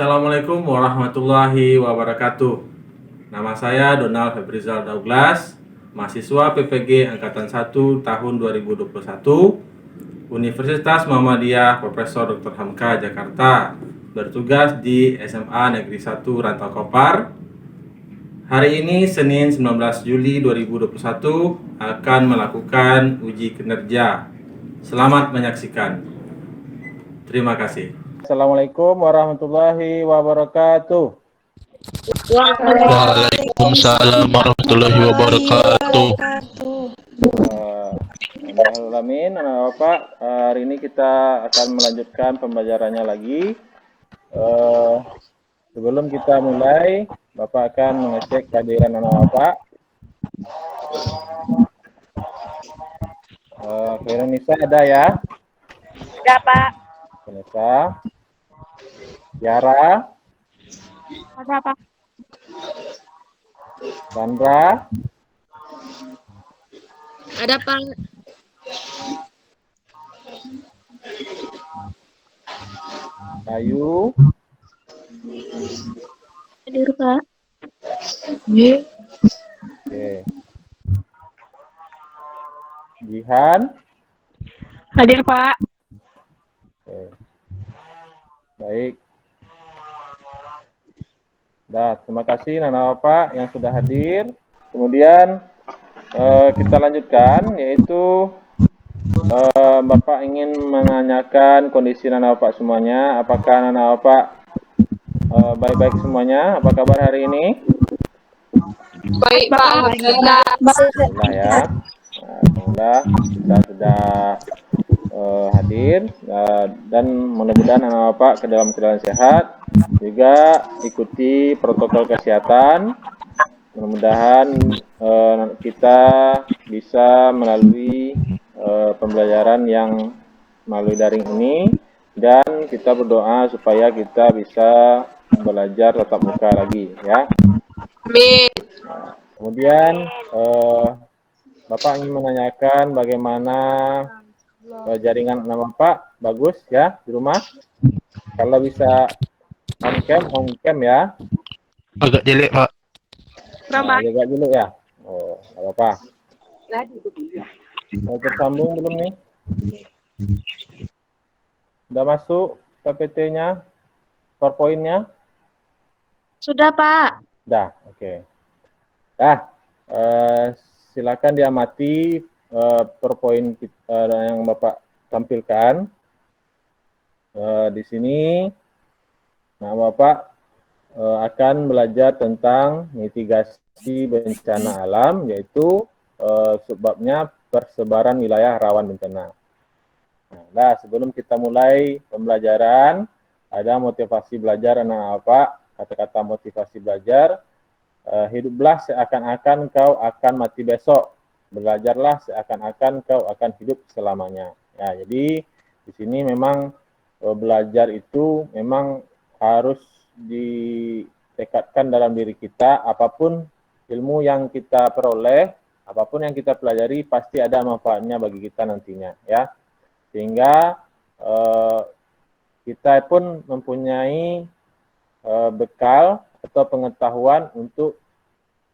Assalamualaikum warahmatullahi wabarakatuh. Nama saya Donald Febrizal Douglas, mahasiswa PPG Angkatan 1 tahun 2021, Universitas Muhammadiyah Profesor Dr. Hamka Jakarta, bertugas di SMA Negeri 1 Rantau Kopar. Hari ini Senin 19 Juli 2021 akan melakukan uji kinerja. Selamat menyaksikan. Terima kasih. Assalamualaikum warahmatullahi wabarakatuh. Waalaikumsalam warahmatullahi wabarakatuh. Alhamdulillah, anak Bapak, hari ini kita akan melanjutkan pembelajarannya lagi. Sebelum kita mulai, Bapak akan mengecek kehadiran anak Bapak. Nisa ada ya? Ada, Pak. Nisa. Tiara. Ada, Pak. Sandra. Ada, Pak. Ayu. Hadir, Pak. Oke. Jihan. Hadir, Pak. Oke. Baik. Terima kasih Nana Bapak yang sudah hadir. Kemudian kita lanjutkan, yaitu Bapak ingin menanyakan kondisi Nana Bapak semuanya. Apakah Nana Bapak baik-baik semuanya? Apa kabar hari ini? Baik, Pak. Alhamdulillah. Alhamdulillah ya. Alhamdulillah kita sudah hadir dan mudah-mudahan Nana Bapak ke dalam keadaan sehat. Juga ikuti protokol kesehatan. Mudah-mudahan kita bisa melalui pembelajaran yang melalui daring ini, dan kita berdoa supaya kita bisa belajar tatap muka lagi ya. Amin. Nah, kemudian Bapak ingin menanyakan bagaimana jaringan anak Bapak. Bagus ya di rumah? Kalau bisa on cam ya. Agak jelek, Pak. Agak dulu ya. Oh, nggak apa-apa. Mau tersambung belum nih? Udah masuk PPT-nya, PowerPoint-nya? Sudah, Pak. Udah, oke. Silakan diamati PowerPoint yang Bapak tampilkan. Di sini, nah Bapak akan belajar tentang mitigasi bencana alam, yaitu sebabnya persebaran wilayah rawan bencana. Nah, sebelum kita mulai pembelajaran, ada motivasi belajar anak Bapak. Kata-kata motivasi belajar, hiduplah seakan-akan kau akan mati besok, belajarlah seakan-akan kau akan hidup selamanya. Ya, jadi di sini memang belajar itu memang harus ditekadkan dalam diri kita. Apapun ilmu yang kita peroleh, apapun yang kita pelajari, pasti ada manfaatnya bagi kita nantinya ya. Sehingga kita pun mempunyai bekal atau pengetahuan untuk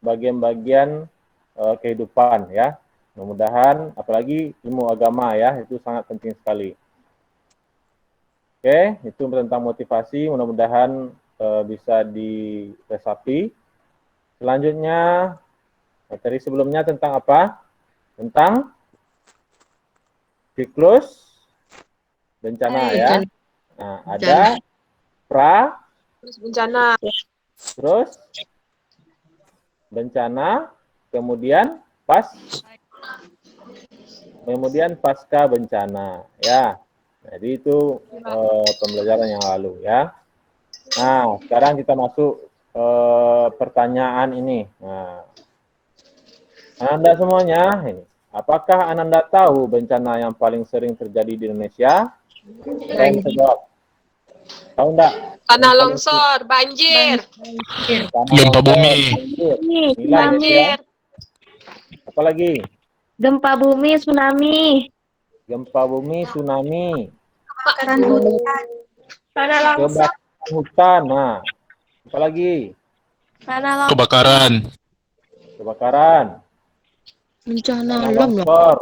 bagian-bagian kehidupan ya. Mudah-mudahan, apalagi ilmu agama ya, itu sangat penting sekali. Oke, itu tentang motivasi, mudah-mudahan bisa diresapi. Selanjutnya, materi sebelumnya tentang apa? Tentang siklus bencana ya. Nah, ada Bencana. terus bencana, kemudian pasca bencana ya. Jadi itu pembelajaran yang lalu ya. Nah, sekarang kita masuk pertanyaan ini. Nah, Ananda semuanya, ini. Apakah Ananda tahu bencana yang paling sering terjadi di Indonesia? Saya bisa jawab. Tahu enggak? Tanah longsor, banjir. Gempa bumi. Banjir. Apa lagi? Gempa bumi, tsunami. Gempa bumi, tsunami. Tanah longsor. hutan. Nah, apa lagi? Kebakaran. Kebakaran, Bencana tanah alam lah. longsor.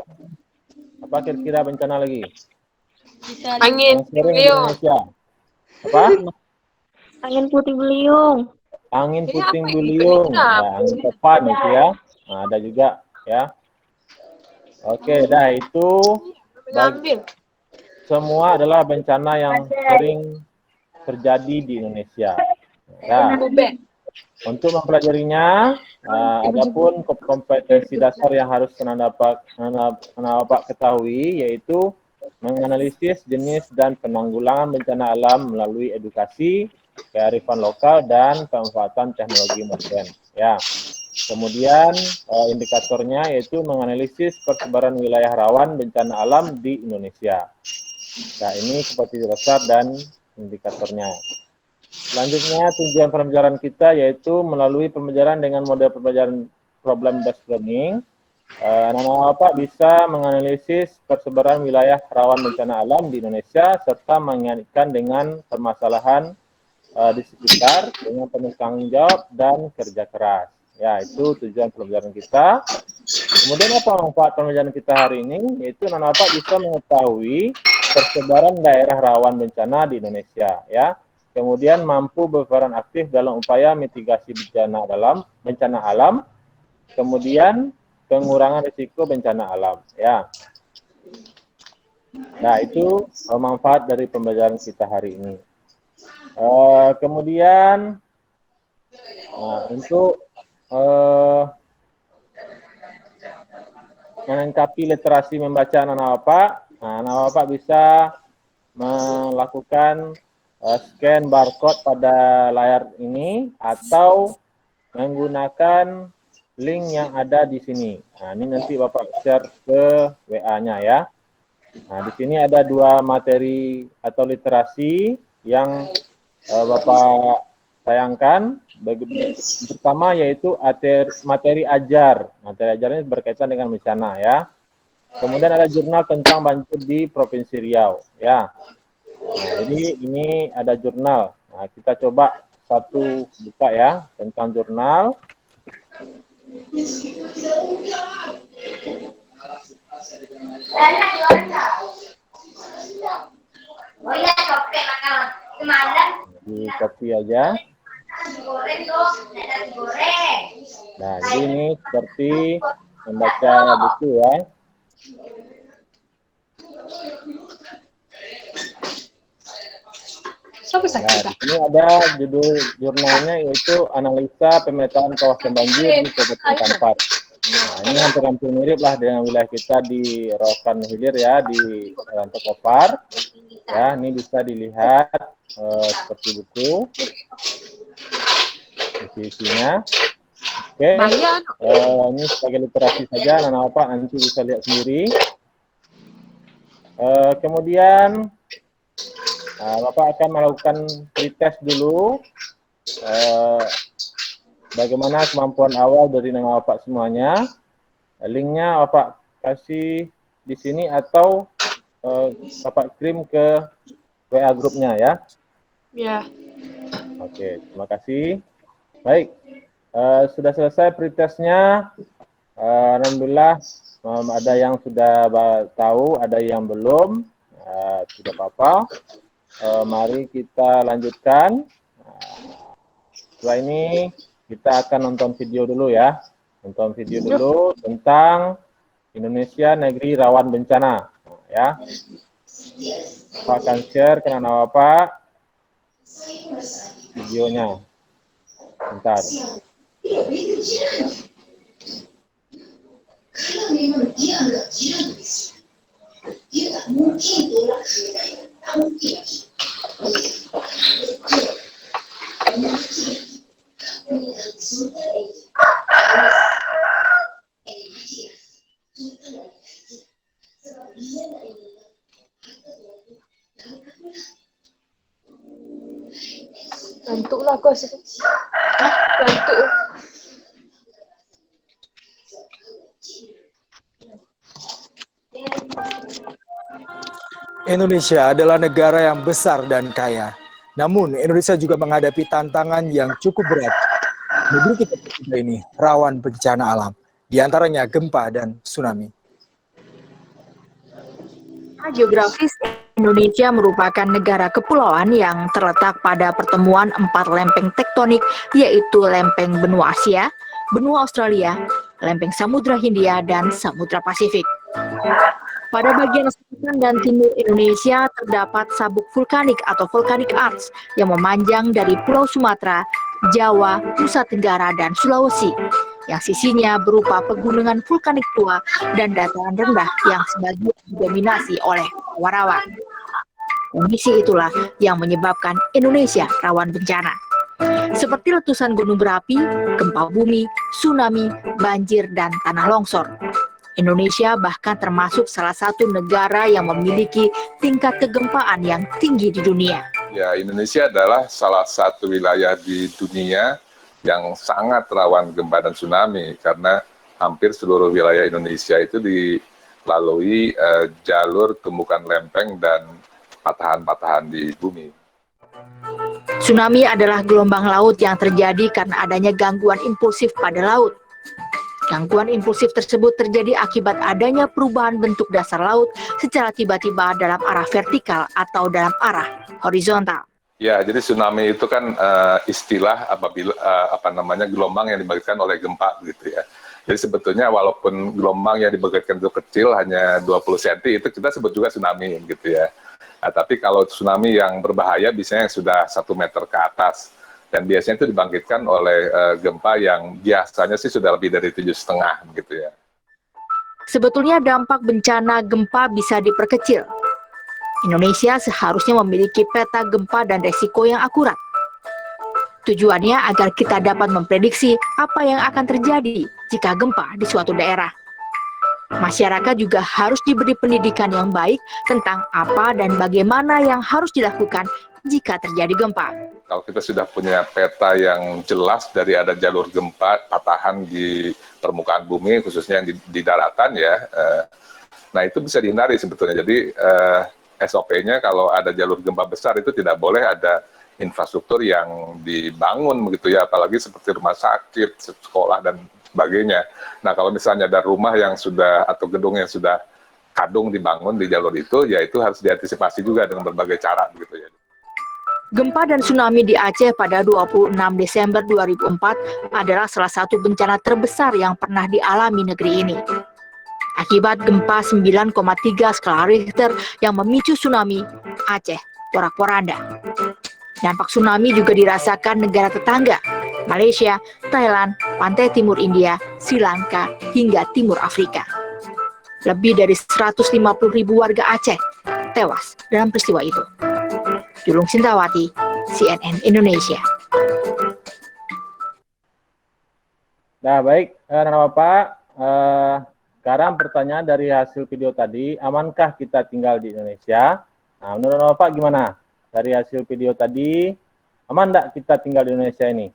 Apa kira-kira bencana lagi? Angin Yang sering di beliung. Indonesia. Apa? Angin puting beliung. Angin Ini puting apa ini? beliung. Ini apa Ya, angin topan itu ya. Nah, ada juga ya. Oke, dah itu Ambil. semua adalah bencana yang sering terjadi di Indonesia. Ya, untuk mempelajarinya, adapun kompetensi dasar yang harus Bapak ketahui yaitu menganalisis jenis dan penanggulangan bencana alam melalui edukasi, kearifan lokal dan pemanfaatan teknologi modern. Ya. Kemudian indikatornya yaitu menganalisis persebaran wilayah rawan bencana alam di Indonesia. Nah, ini kompetensi dasar dan indikatornya. Selanjutnya, tujuan pembelajaran kita yaitu melalui pembelajaran dengan model pembelajaran problem based learning. Bapak bisa menganalisis persebaran wilayah rawan bencana alam di Indonesia serta mengaitkan dengan permasalahan di sekitar dengan penuh tanggung jawab dan kerja keras. Ya, itu tujuan pembelajaran kita. Kemudian apa manfaat pembelajaran kita hari ini? Yaitu Bapak bisa mengetahui persebaran daerah rawan bencana di Indonesia. Ya, kemudian mampu berperan aktif dalam upaya mitigasi bencana alam, kemudian pengurangan risiko bencana alam. Ya, nah itu manfaat dari pembelajaran kita hari ini. Kemudian untuk melengkapi literasi membaca anak Bapak bisa melakukan scan barcode pada layar ini atau menggunakan link yang ada di sini. Nah, ini nanti Bapak share ke WA-nya ya. Nah, di sini ada dua materi atau literasi yang Bapak sayangkan. Pertama yaitu materi ajar. Materi ajar ini berkaitan dengan bencana ya. Kemudian ada jurnal tentang banjir di Provinsi Riau ya. Nah, jadi ini ada jurnal. Nah, kita coba satu buka ya tentang jurnal. Di copy aja. Nah, jadi ini seperti membaca buku ya. Nah, di sini ada judul jurnalnya yaitu analisa pemetaan kawasan banjir di Kabupaten Kampar. Nah, ini hampir-hampir mirip lah dengan wilayah kita di Rokan Hilir ya, di Kampar. Ya, ini bisa dilihat seperti buku isinya. Oke, ini sebagai literasi saja, Bapak nanti bisa lihat sendiri. Kemudian Bapak akan melakukan pretest dulu bagaimana kemampuan awal dari nama Bapak semuanya. Linknya Bapak kasih di sini atau Bapak kirim ke WA grupnya ya. Ya. Oke, terima kasih. Baik, sudah selesai pretestnya. Alhamdulillah ada yang sudah tahu, ada yang belum. Tidak apa-apa. Mari kita lanjutkan. Setelah ini kita akan nonton video dulu ya. Nonton video dulu tentang Indonesia negeri rawan bencana. Ya. Bapak akan share ke Bapak videonya. Bentar. Kalau memang dia anggap dinamis, dia tak mungkin tolak segalanya. Tak mungkin. Ngantuklah kau. Ngantuk. Indonesia adalah negara yang besar dan kaya. Namun, Indonesia juga menghadapi tantangan yang cukup berat. Negeri kita ini rawan bencana alam, di antaranya gempa dan tsunami. Geografis, Indonesia merupakan negara kepulauan yang terletak pada pertemuan 4 lempeng tektonik, yaitu lempeng benua Asia, benua Australia, lempeng Samudra Hindia, dan Samudra Pasifik. Pada bagian selatan dan timur Indonesia terdapat sabuk vulkanik atau volcanic arch yang memanjang dari Pulau Sumatera, Jawa, Nusa Tenggara, dan Sulawesi, yang sisinya berupa pegunungan vulkanik tua dan dataran rendah yang sebagian didominasi oleh rawa-rawa. Kondisi itulah yang menyebabkan Indonesia rawan bencana, seperti letusan gunung berapi, gempa bumi, tsunami, banjir, dan tanah longsor. Indonesia bahkan termasuk salah satu negara yang memiliki tingkat kegempaan yang tinggi di dunia. Ya, Indonesia adalah salah satu wilayah di dunia yang sangat rawan gempa dan tsunami karena hampir seluruh wilayah Indonesia itu dilalui jalur tumbukan lempeng dan patahan-patahan di bumi. Tsunami adalah gelombang laut yang terjadi karena adanya gangguan impulsif pada laut. Gangguan impulsif tersebut terjadi akibat adanya perubahan bentuk dasar laut secara tiba-tiba dalam arah vertikal atau dalam arah horizontal. Ya, jadi tsunami itu kan istilah apabila gelombang yang dibangkitkan oleh gempa gitu ya. Jadi sebetulnya walaupun gelombang yang dibangkitkan itu kecil hanya 20 cm itu kita sebut juga tsunami gitu ya. Nah, tapi kalau tsunami yang berbahaya biasanya sudah 1 meter ke atas. Dan biasanya itu dibangkitkan oleh gempa yang biasanya sih sudah lebih dari 7,5 gitu ya. Sebetulnya dampak bencana gempa bisa diperkecil. Indonesia seharusnya memiliki peta gempa dan resiko yang akurat. Tujuannya agar kita dapat memprediksi apa yang akan terjadi jika gempa di suatu daerah. Masyarakat juga harus diberi pendidikan yang baik tentang apa dan bagaimana yang harus dilakukan jika terjadi gempa. Kalau kita sudah punya peta yang jelas dari ada jalur gempa, patahan di permukaan bumi, khususnya yang di daratan ya, nah itu bisa dihindari sebetulnya. Jadi SOP-nya kalau ada jalur gempa besar itu tidak boleh ada infrastruktur yang dibangun begitu ya, apalagi seperti rumah sakit, sekolah dan sebagainya. Nah kalau misalnya ada rumah yang sudah atau gedung yang sudah kadung dibangun di jalur itu, ya itu harus diantisipasi juga dengan berbagai cara begitu ya. Gempa dan tsunami di Aceh pada 26 Desember 2004 adalah salah satu bencana terbesar yang pernah dialami negeri ini. Akibat gempa 9,3 skala Richter yang memicu tsunami, Aceh porak-poranda. Dampak tsunami juga dirasakan negara tetangga, Malaysia, Thailand, pantai timur India, Sri Lanka, hingga timur Afrika. Lebih dari 150.000 warga Aceh tewas dalam peristiwa itu. Julung Sintawati, CNN Indonesia. Nah, baik, Bapak. Sekarang pertanyaan dari hasil video tadi, amankah kita tinggal di Indonesia? Nah, menurut Bapak gimana? Dari hasil video tadi, aman enggak kita tinggal di Indonesia ini?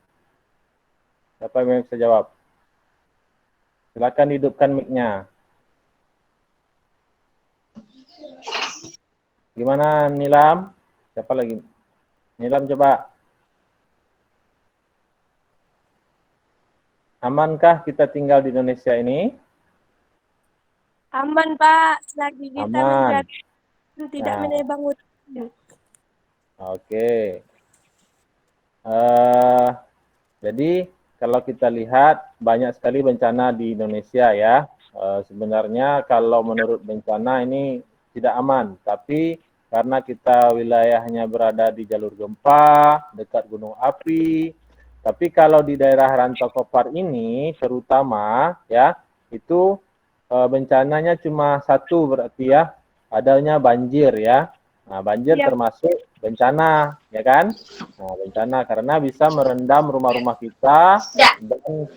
Siapa yang bisa jawab? Silakan hidupkan mic-nya. Gimana, Nilam? Siapa lagi? Nilam coba. Amankah kita tinggal di Indonesia ini? Aman, Pak. Selagi kita Aman. menjaga tidak Nah. menebang hutan. Oke. Jadi kalau kita lihat banyak sekali bencana di Indonesia ya. Sebenarnya kalau menurut bencana ini tidak aman, tapi karena kita wilayahnya berada di jalur gempa, dekat gunung api. Tapi kalau di daerah Rantau Kopar ini terutama ya, itu bencananya cuma satu berarti ya, adanya banjir ya. Nah, banjir termasuk bencana ya kan? Nah, bencana karena bisa merendam rumah-rumah kita dan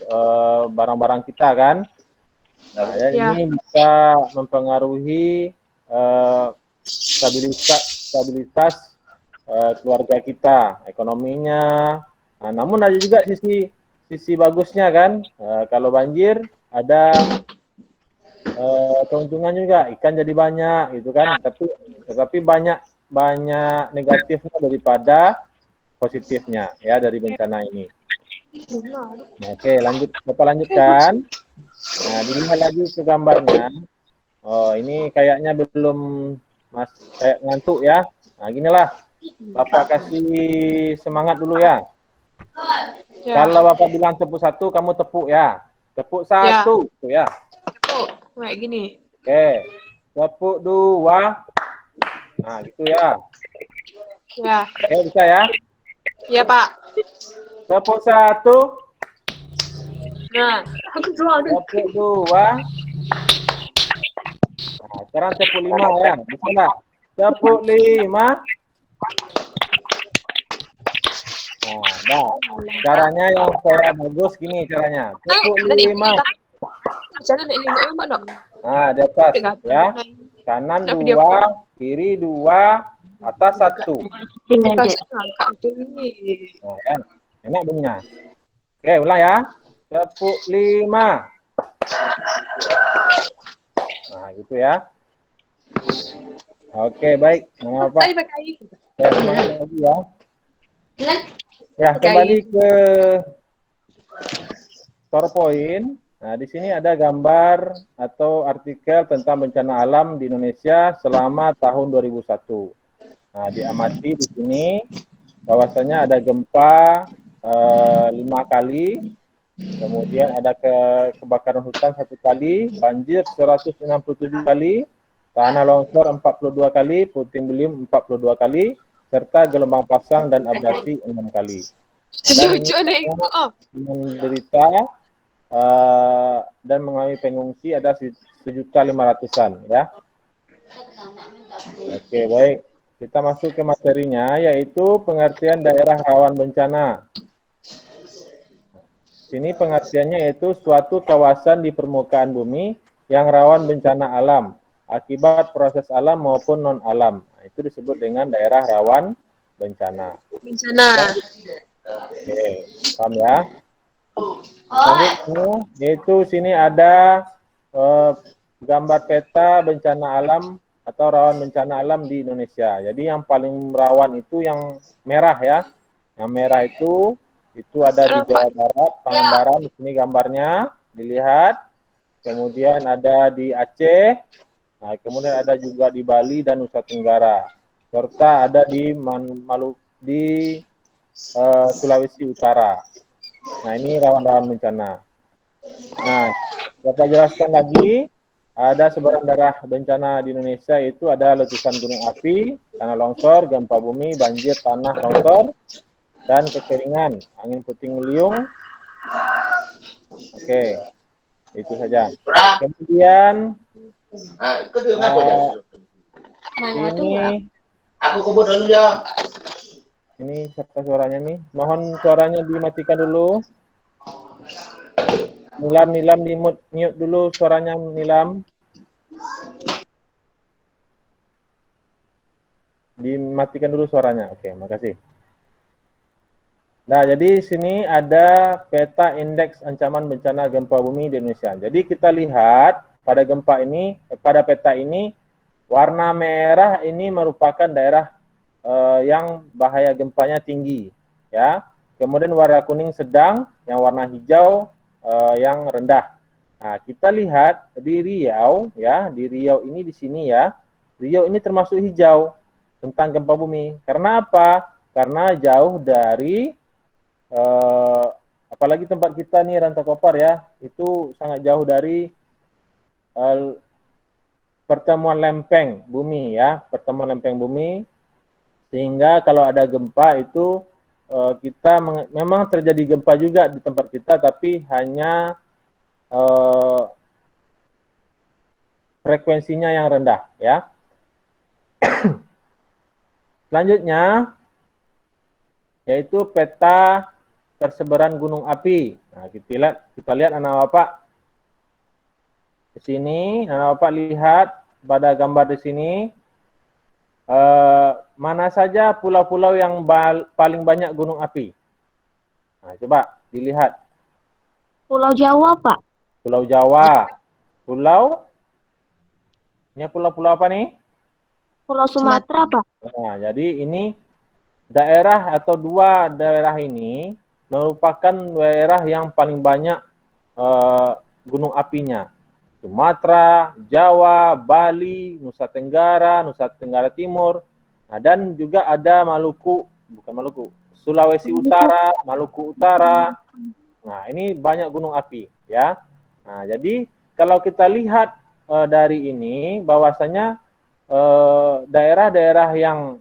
barang-barang kita kan. Nah, ini bisa mempengaruhi stabilitas keluarga kita, ekonominya. Nah, namun ada juga sisi bagusnya kan. Kalau banjir ada keuntungan juga, ikan jadi banyak gitu kan. Tapi banyak negatifnya daripada positifnya ya dari bencana ini. Nah, oke, lanjut, Bapak lanjutkan. Nah, dilihat lagi ke gambarnya. Oh, ini kayaknya belum kayak ngantuk ya. Nah, ginilah. Bapak kasih semangat dulu ya. Kalau Bapak bilang tepuk satu, kamu tepuk ya. Tepuk satu, tuh ya. Kayak gini. Oke. Tepuk dua. Nah, gitu ya. Ya. Oke, bisa ya. Iya, Pak. Tepuk satu. Nah, Tepuk dua. Nah, sekarang tepuk lima ya. Bisa nggak? Tepuk lima. Nah, caranya yang saya bagus gini caranya. Tepuk lima. Nah, di atas ya. Kanan dua, kiri dua, atas satu. Nah, kan? Enak bunyinya. Oke, ulang ya. Tepuk lima. Nah, gitu ya. Oke, baik. Nah, Pak. Ya, semangat lagi ya. Ya, kembali ke PowerPoint. Nah, di sini ada gambar atau artikel tentang bencana alam di Indonesia selama tahun 2001. Nah, diamati di sini bahwasanya ada gempa 5 kali, kemudian ada kebakaran hutan 1 kali, banjir 167 kali, tanah longsor 42 kali, puting beliung 42 kali, serta gelombang pasang dan abrasi 6 kali. Dan menderita dan mengalami pengungsi ada 1.500.000-an ya. Oke, baik. Kita masuk ke materinya, yaitu pengertian daerah rawan bencana. Sini pengertiannya yaitu suatu kawasan di permukaan bumi yang rawan bencana alam akibat proses alam maupun non alam. Nah, itu disebut dengan daerah rawan bencana. Oke, paham ya? Selanjutnya, yaitu sini ada gambar peta bencana alam atau rawan bencana alam di Indonesia. Jadi yang paling rawan itu yang merah ya. Yang merah itu ada di Jawa Barat, Pangandaran, di sini gambarnya dilihat. Kemudian ada di Aceh, nah, kemudian ada juga di Bali dan Nusa Tenggara. Serta ada di Sulawesi Utara. Nah, ini rawan-rawan bencana. Nah, dapat jelaskan lagi, ada sebaran daerah bencana di Indonesia itu ada letusan gunung api, tanah longsor, gempa bumi, banjir, tanah longsor, dan kekeringan, angin puting beliung. Oke, itu saja. Kemudian ini siapa suaranya nih? Mohon suaranya dimatikan dulu. Nilam di mute dulu suaranya, Nilam. Dimatikan dulu suaranya. Oke, makasih. Nah, jadi sini ada peta indeks ancaman bencana gempa bumi di Indonesia. Jadi kita lihat pada pada peta ini, warna merah ini merupakan daerah yang bahaya gempanya tinggi, ya. Kemudian warna kuning sedang, yang warna hijau yang rendah. Nah, kita lihat di Riau, ya, di Riau ini di sini ya, Riau ini termasuk hijau tentang gempa bumi. Karena apa? Karena jauh dari apalagi tempat kita nih Rantau-Kopar ya, itu sangat jauh dari pertemuan lempeng bumi ya, pertemuan lempeng bumi, sehingga kalau ada gempa itu kita memang terjadi gempa juga di tempat kita, tapi hanya frekuensinya yang rendah ya. Selanjutnya yaitu peta persebaran gunung api. Nah, kita lihat anak Bapak di sini, anak Bapak lihat pada gambar di sini mana saja pulau-pulau yang paling banyak gunung api. Nah, coba dilihat. Pulau Jawa, Pak. Pulau Jawa. Ini pulau-pulau apa nih? Pulau Sumatera, Pak. Nah, jadi ini daerah atau dua daerah ini merupakan daerah yang paling banyak gunung apinya. Sumatera, Jawa, Bali, Nusa Tenggara Timur, nah, dan juga ada Sulawesi Utara, Maluku Utara. Nah, ini banyak gunung api, ya. Nah, jadi kalau kita lihat dari ini, bahwasanya daerah-daerah yang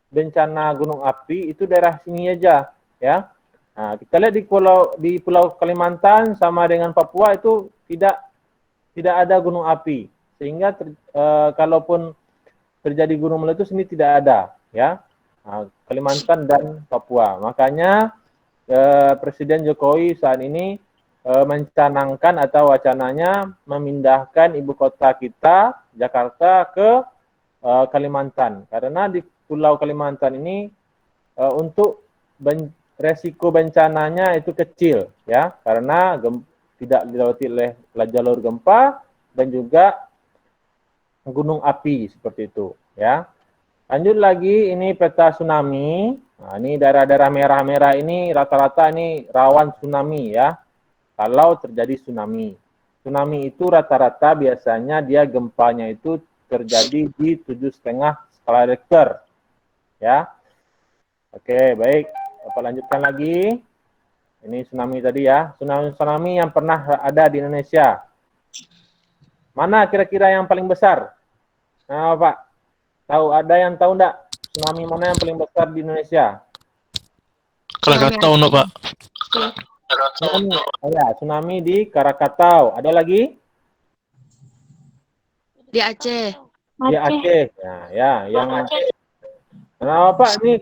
bencana gunung api itu daerah sini aja, ya. Nah, kita lihat di Pulau Kalimantan sama dengan Papua itu tidak ada gunung api, sehingga kalaupun terjadi gunung meletus ini tidak ada, ya. Nah, Kalimantan dan Papua. Makanya Presiden Jokowi saat ini mencanangkan atau wacananya memindahkan ibu kota kita Jakarta ke Kalimantan, karena di Pulau Kalimantan ini untuk resiko bencananya itu kecil, ya, karena tidak dilewati oleh jalur gempa dan juga gunung api seperti itu, ya. Lanjut lagi, ini peta tsunami. Nah, ini daerah-daerah merah-merah ini rata-rata ini rawan tsunami, ya. Kalau terjadi tsunami. Tsunami itu rata-rata biasanya dia gempanya itu terjadi di 7,5 skala Richter, ya. Oke, baik. Bapak lanjutkan lagi. Ini tsunami tadi, ya. Tsunami yang pernah ada di Indonesia. Mana kira-kira yang paling besar? Nah, Pak, ada yang tahu enggak tsunami mana yang paling besar di Indonesia? Krakatau, no, Pak. Tsunami di Krakatau. Ada lagi? Di Aceh. Di Aceh. Nah, ya, yang Nah, Pak, ini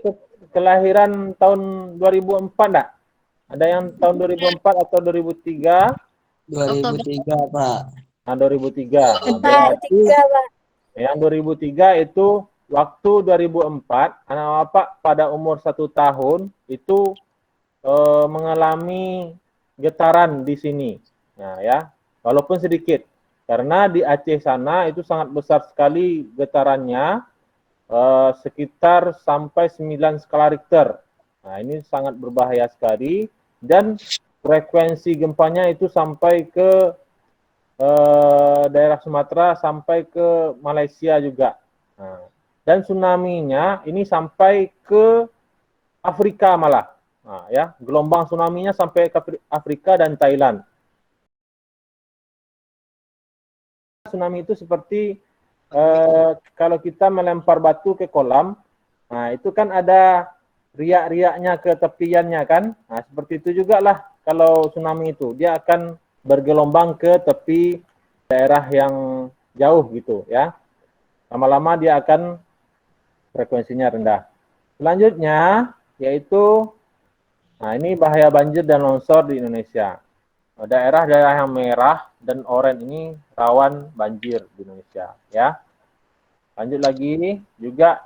kelahiran tahun 2004 enggak? Ada yang tahun 2004 atau 2003? 2003, Pak. Nah, 2003. Nah, berarti yang 2003 itu waktu 2004, anak Bapak pada umur 1 tahun itu mengalami getaran di sini. Nah, ya, walaupun sedikit. Karena di Aceh sana itu sangat besar sekali getarannya, sekitar sampai 9 skala Richter. Nah, ini sangat berbahaya sekali, dan frekuensi gempanya itu sampai ke daerah Sumatera, sampai ke Malaysia juga. Nah, dan tsunami-nya ini sampai ke Afrika malah. Nah, ya, gelombang tsunami-nya sampai ke Afrika dan Thailand. Tsunami itu seperti kalau kita melempar batu ke kolam, nah itu kan ada riak-riaknya ke tepiannya kan. Nah, seperti itu juga lah kalau tsunami itu, dia akan bergelombang ke tepi daerah yang jauh gitu, ya. Lama-lama dia akan frekuensinya rendah. Selanjutnya yaitu, nah ini bahaya banjir dan longsor di Indonesia. Daerah-daerah yang merah dan oranye ini rawan banjir di Indonesia, ya. Lanjut lagi, juga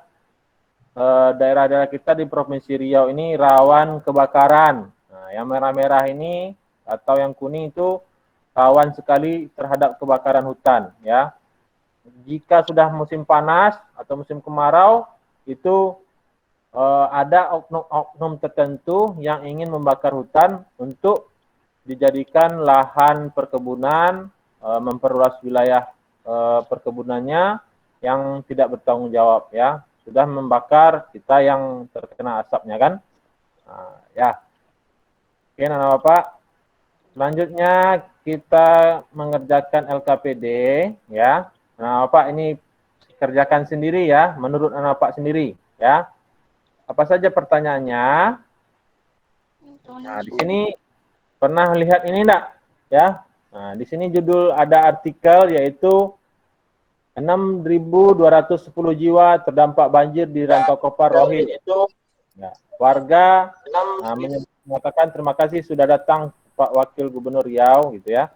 daerah-daerah kita di Provinsi Riau ini rawan kebakaran. Nah, yang merah-merah ini atau yang kuning itu rawan sekali terhadap kebakaran hutan, ya. Jika sudah musim panas atau musim kemarau, itu ada oknum-oknum tertentu yang ingin membakar hutan untuk dijadikan lahan perkebunan, memperluas wilayah perkebunannya yang tidak bertanggung jawab, ya. Sudah membakar, kita yang terkena asapnya kan. Nah, ya. Oke, anak Bapak. Selanjutnya kita mengerjakan LKPD, ya. Nah, Bapak ini kerjakan sendiri ya, menurut anak Bapak sendiri, ya. Apa saja pertanyaannya? Nah, di sini pernah lihat ini enggak? Ya. Nah, di sini judul ada artikel yaitu 6.210 jiwa terdampak banjir di Rantau Kopar Rohit. Ya, warga menyatakan terima kasih sudah datang Pak Wakil Gubernur Riau gitu ya.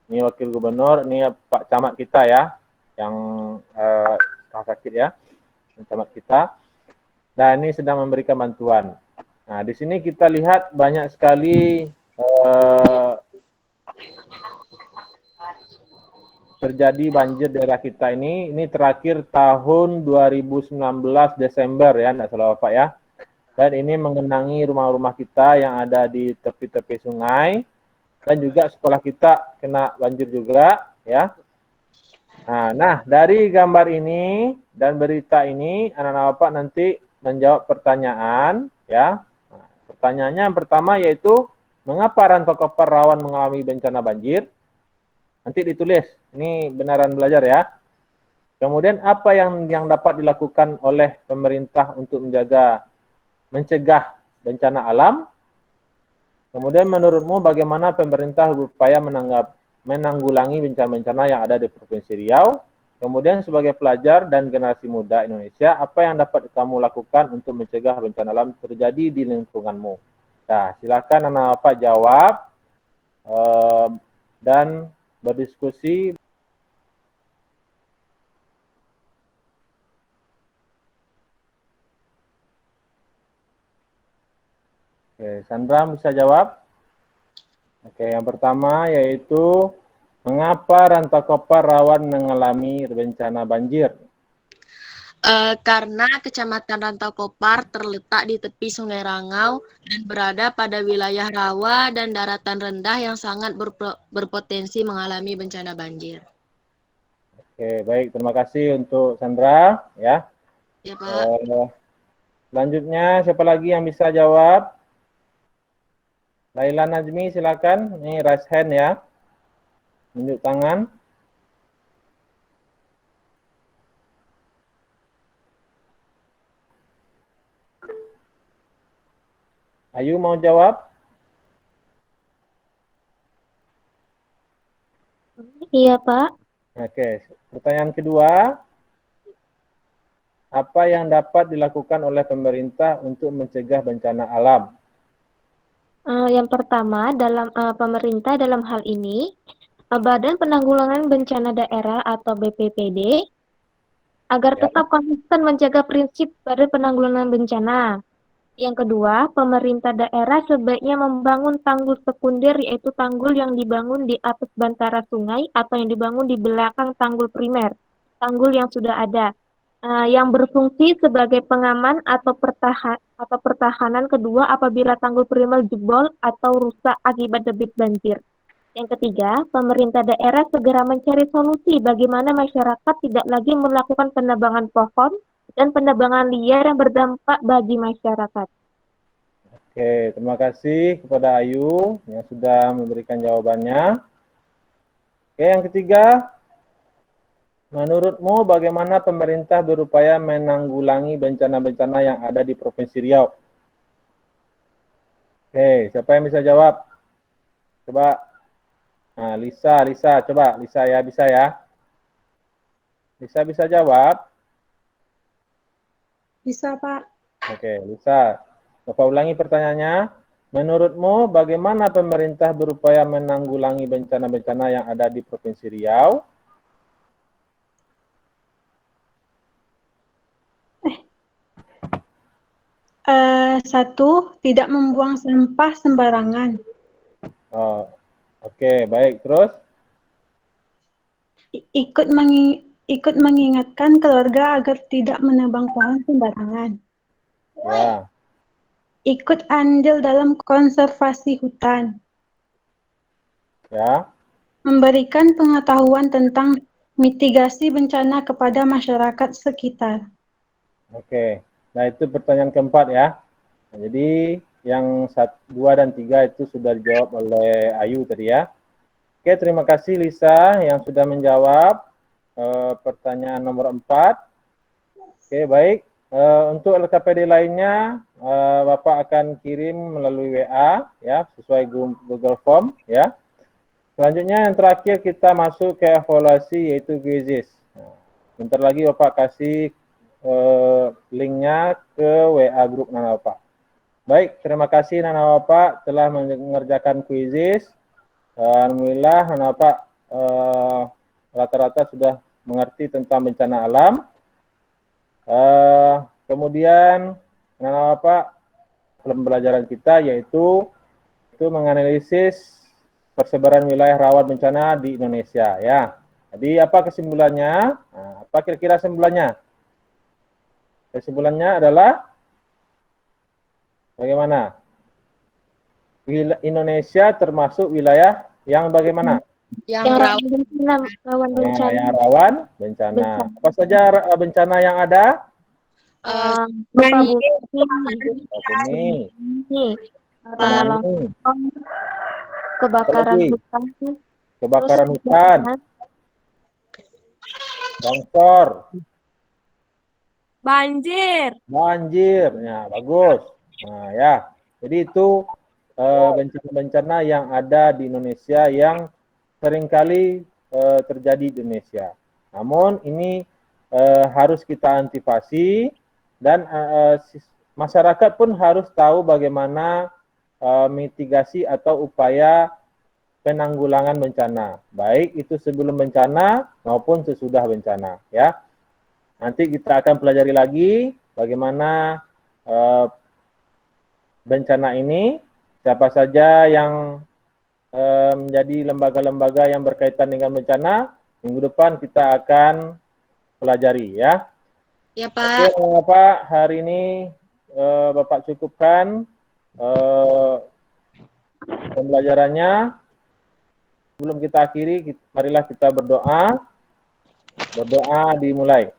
Ini Wakil Gubernur, ini Pak Camat kita ya, yang sakit ya, Camat kita. Dan ini sedang memberikan bantuan. Nah, di sini kita lihat banyak sekali terjadi banjir daerah kita ini terakhir tahun 2019 Desember ya, tidak salah Bapak ya. Dan ini mengenangi rumah-rumah kita yang ada di tepi-tepi sungai, dan juga sekolah kita kena banjir juga ya. Nah, dari gambar ini dan berita ini, anak-anak Bapak nanti menjawab pertanyaan ya. Nah, pertanyaannya yang pertama yaitu, mengapa Rantau Kopar rawan mengalami bencana banjir? Nanti ditulis, ini benaran belajar ya. Kemudian apa yang dapat dilakukan oleh pemerintah untuk mencegah bencana alam? Kemudian menurutmu bagaimana pemerintah berupaya menanggulangi bencana-bencana yang ada di Provinsi Riau? Kemudian sebagai pelajar dan generasi muda Indonesia, apa yang dapat kamu lakukan untuk mencegah bencana alam terjadi di lingkunganmu? Nah, silakan anak Bapak jawab dan berdiskusi. Oke, Sandra bisa jawab? Oke, yang pertama yaitu, mengapa Rantau Kopar rawan mengalami bencana banjir? Karena Kecamatan Rantau Kopar terletak di tepi Sungai Rangau dan berada pada wilayah rawa dan daratan rendah yang sangat berpotensi mengalami bencana banjir. Oke, baik. Terima kasih untuk Sandra. Ya, Ya, Pak. Selanjutnya, siapa lagi yang bisa jawab? Laila Najmi, silakan. Ini raise hand ya. Tunjuk tangan. Ayu mau jawab? Iya, Pak. Oke, pertanyaan kedua. Apa yang dapat dilakukan oleh pemerintah untuk mencegah bencana alam? Yang pertama, pemerintah dalam hal ini, Badan Penanggulangan Bencana Daerah atau BPBD, agar tetap konsisten menjaga prinsip Badan Penanggulangan Bencana. Yang kedua, pemerintah daerah sebaiknya membangun tanggul sekunder, yaitu tanggul yang dibangun di atas bantara sungai atau yang dibangun di belakang tanggul primer, tanggul yang sudah ada, yang berfungsi sebagai pengaman atau pertahanan kedua apabila tanggul primer jebol atau rusak akibat debit banjir. Yang ketiga, pemerintah daerah segera mencari solusi bagaimana masyarakat tidak lagi melakukan penebangan pohon dan penebangan liar yang berdampak bagi masyarakat. Oke, terima kasih kepada Ayu yang sudah memberikan jawabannya. Oke, yang ketiga, menurutmu bagaimana pemerintah berupaya menanggulangi bencana-bencana yang ada di Provinsi Riau? Oke, siapa yang bisa jawab? Coba, nah, Lisa, coba, Lisa ya, bisa ya? Lisa bisa jawab? Bisa, Pak. Oke, Lisa. Bapak ulangi pertanyaannya. Menurutmu bagaimana pemerintah berupaya menanggulangi bencana-bencana yang ada di Provinsi Riau? Satu, tidak membuang sampah sembarangan. Oh, oke, baik. Terus? Ikut mengingatkan keluarga agar tidak menebang pohon sembarangan. Ya. Ikut andil dalam konservasi hutan. Ya. Memberikan pengetahuan tentang mitigasi bencana kepada masyarakat sekitar. Oke. Nah, itu pertanyaan keempat ya. Nah, jadi yang 1, 2, dan 3 itu sudah dijawab oleh Ayu tadi ya. Oke, terima kasih Lisa yang sudah menjawab pertanyaan nomor 4. Oke, baik. Untuk LKPD lainnya, Bapak akan kirim melalui WA ya, sesuai Google Form ya. Selanjutnya yang terakhir kita masuk ke evaluasi yaitu quizzes. Nah, bentar lagi Bapak kasih linknya ke WA grup Nana Bapak. Baik, terima kasih Nana Bapak telah mengerjakan quizzes. Alhamdulillah Nana Bapak rata-rata sudah mengerti tentang bencana alam. Kemudian Nana Bapak pembelajaran kita yaitu menganalisis persebaran wilayah rawan bencana di Indonesia ya. Jadi apa kesimpulannya? Nah, apa kira-kira kesimpulannya? Kesimpulannya adalah bagaimana? Indonesia termasuk wilayah yang bagaimana? Yang Yang rawan rawan bencana. Yang rawan bencana. Apa saja bencana yang ada? Gempa bumi, Bumi, tanah longsor, kebakaran Apalagi? hutan, kebakaran terus hutan, longsor, banjir. Ya, bagus. Nah, ya. Jadi itu bencana-bencana yang ada di Indonesia yang seringkali terjadi di Indonesia. Namun ini harus kita antisipasi dan masyarakat pun harus tahu bagaimana mitigasi atau upaya penanggulangan bencana, baik itu sebelum bencana maupun sesudah bencana, ya. Nanti kita akan pelajari lagi bagaimana bencana ini, siapa saja yang menjadi lembaga-lembaga yang berkaitan dengan bencana. Minggu depan kita akan pelajari, ya. Ya, Pak. Oke, Bapak, hari ini Bapak cukupkan pembelajarannya. Sebelum kita akhiri, marilah kita berdoa. Berdoa dimulai.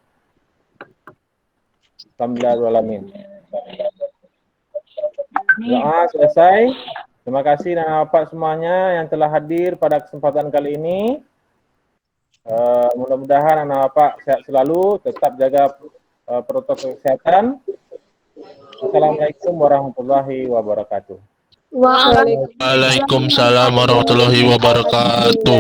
Alhamdulillahirrahmanirrahim. Doa selesai. Terima kasih dan Bapak semuanya yang telah hadir pada kesempatan kali ini. Mudah-mudahan anak Bapak sehat selalu, tetap jaga protokol kesehatan. Assalamualaikum warahmatullahi wabarakatuh. Waalaikumsalam warahmatullahi wabarakatuh.